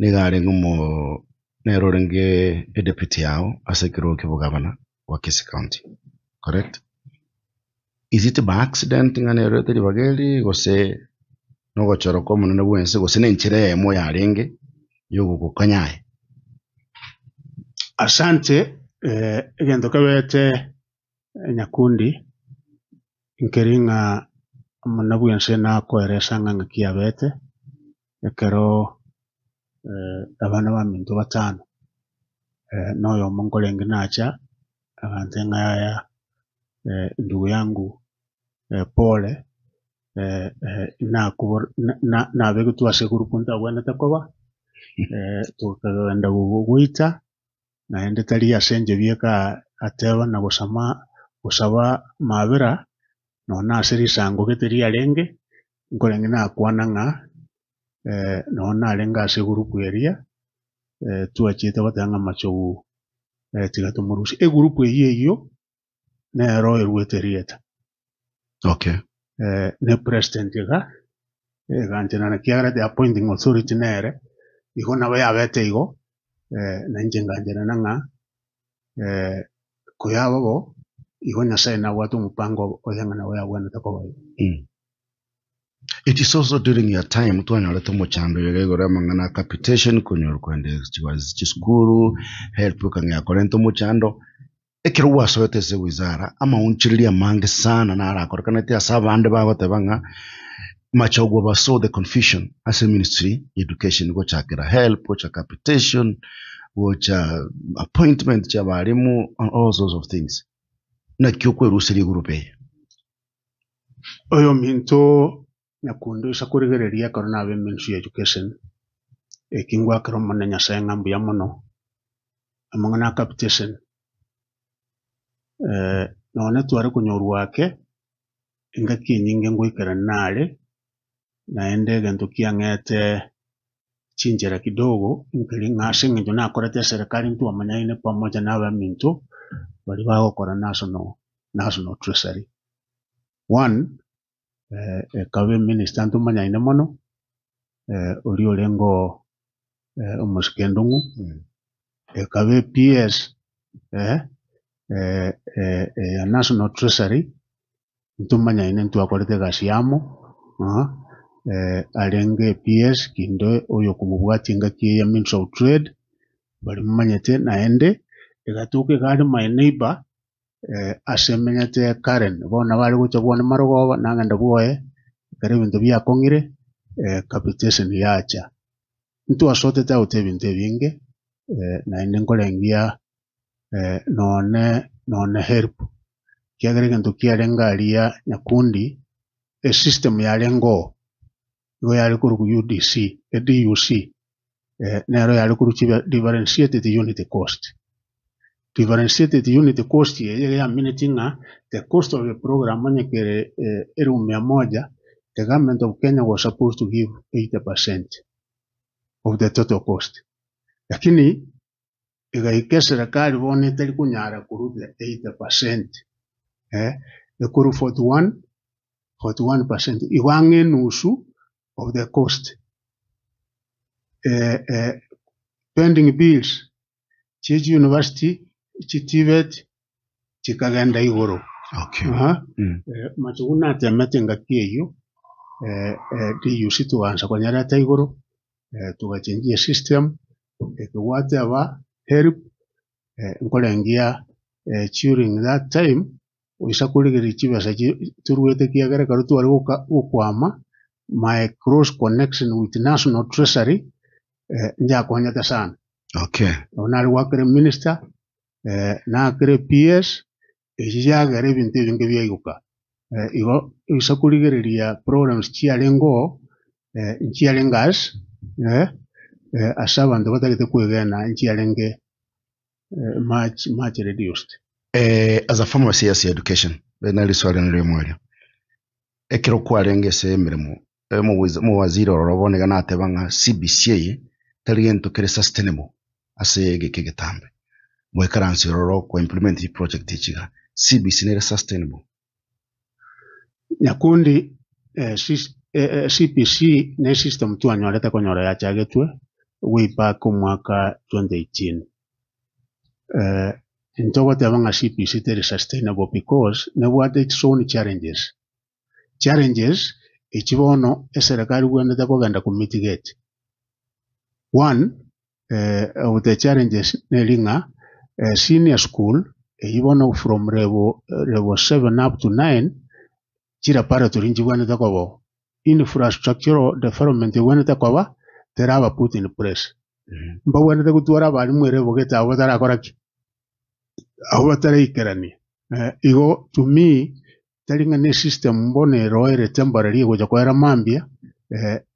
nigari ngumo nerorenge deputy yao asekiro kivu governor wa Kisii County. Correct? Is it by accident ngane rete libageli gose no choro ko munene bwense gose nenchire mo yarenge yogo kukanyaye? Asante egento kabete Nyakundi nkeringa munabwense na koeresa nganga kiabete ekero abana ba mintu batano noyo mongolenge nacha abantenga ya ndugu yangu pole na bego tuase grupo ntagwana takoba tukagenda guguita na ende tali asenje bieka ateba na gusaba mabira no na seri sango keteri alenge ngolenge na kwana nga no na lenga ase grupo area tuachite batanga Machogu tigatumurusi grupo eyo na royal weterieta. Okay. Ne president ga gantena na kiara de appointing authority nere igo na baya bete igo na njenganja nanga kuyabo igo na sai na watu mpango oyanga na baya bwana takoba. It is also during your time to another tomo chambe yegora mangana capitation kunyor kwende chiskuru help kanya korento muchando ekero wasoete se wizara ama unchirilia mange sana na ara korkana tia sabande baba tebanga Machogu baso the confusion as a ministry education go chakira help go cha capitation go cha appointment cha barimu and all sorts of things na kyokwe rusiri gurupe oyo minto Nyakundi sakurigereria korona be ministry education ekingwa kero monenya sayenga mbuya mono amangana capitation none tware kunyorwake ingaki nyinge ngoikera nale naende gento kiangete chinjera kidogo nkili ngase nginjo na korete serikali ntu amanyaine pamoja na aba mintu bali bagokora national treasury. One kabe minister ntu manyaine mono ori olengo omusikendungu kabe PS national treasury ntu manyaine ntu akorete gasiamo alenge PS kindo oyo kumubwatinga kiya means of trade bali manyete naende egatuke gari my neighbor asemenyete Karen bona bali gucha bwana marogoba nangenda boye kare bintu bya kongire capitation yacha ntu asote ta utebinte binge naende ngolengia none help kiagere gento kialenga alia Nyakundi system ya lengo go yali kuru ku UDC DUC nero yali kuru chiba differentiated unit cost. Differentiated unit cost ye ya minutinga the cost of the program manyekere eru 100. The government of Kenya was supposed to give 80% of the total cost, lakini igaike serikali bone tali kunyara kuru 80% the kuru 41% iwange nusu of the cost. Pending bills Chichi University chitivet chikagenda igoro. Okay. Machogu na temetenga kiyo DUC tuanza konyara ta igoro tugachenjia system whatever help nkolengia during that time uisakuligiri chibasa turuete kiagara karutu wali ukwama my cross connection with national treasury nja kwanyata sana. Okay. Onali wakere minister na kere PS ejagare bintu binge byayuka igo isakuligereria programs chialengo chialengas asaba ndo batagete kwegena chialenge much reduced. As a former of CSC education benali swali nile mwali ekero kwalenge se mirimo mu waziri orobonega natebanga CBC taliento kere sustainable ase gekegetambe mu currency roro ko implement project ichiga CBC nere sustainable. Nyakundi CPC ne system tu anyoleta konyora ya chagetwe way back mwaka 2018. Into whatever nga CBC is sustainable because ne what its own challenges. Challenges ichibono eserikali gwenda kugenda ku mitigate. One of the challenges nelinga senior school ibono from level 7 up to 9 chira para turinji gwenda ko infrastructural development gwenda ko they have put in place. Mba gwenda kutwara bali mwerebo geta awatara koraki awatara ikerani. Igo to me telling a system mbone roere temporary goja kwera mambia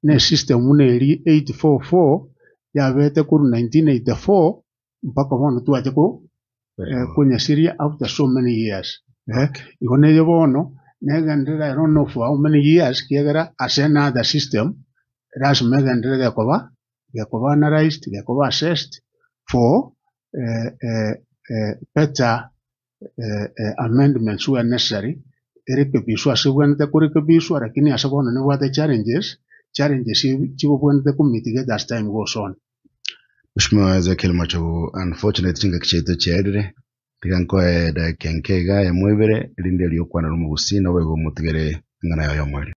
ne system muneli 844 ya vete kuru 1984 mpaka bono tuaje ko kunya Syria after so many years. Igo ne bono negandira I don't know for how many years kiagara as another system ras megandira yakoba analyzed yakoba assessed for better amendments were necessary. Erekebishwa asibwente kurekebishwa lakini asabona ne what the challenges chibwente ku mitigate as time goes on. Mheshimiwa Ezekiel Machogu, unfortunately tinga kicheto chedre tiganko da kenkega ya mwebere linde liokwana rumu busina wego mutigere ngana ya mwere.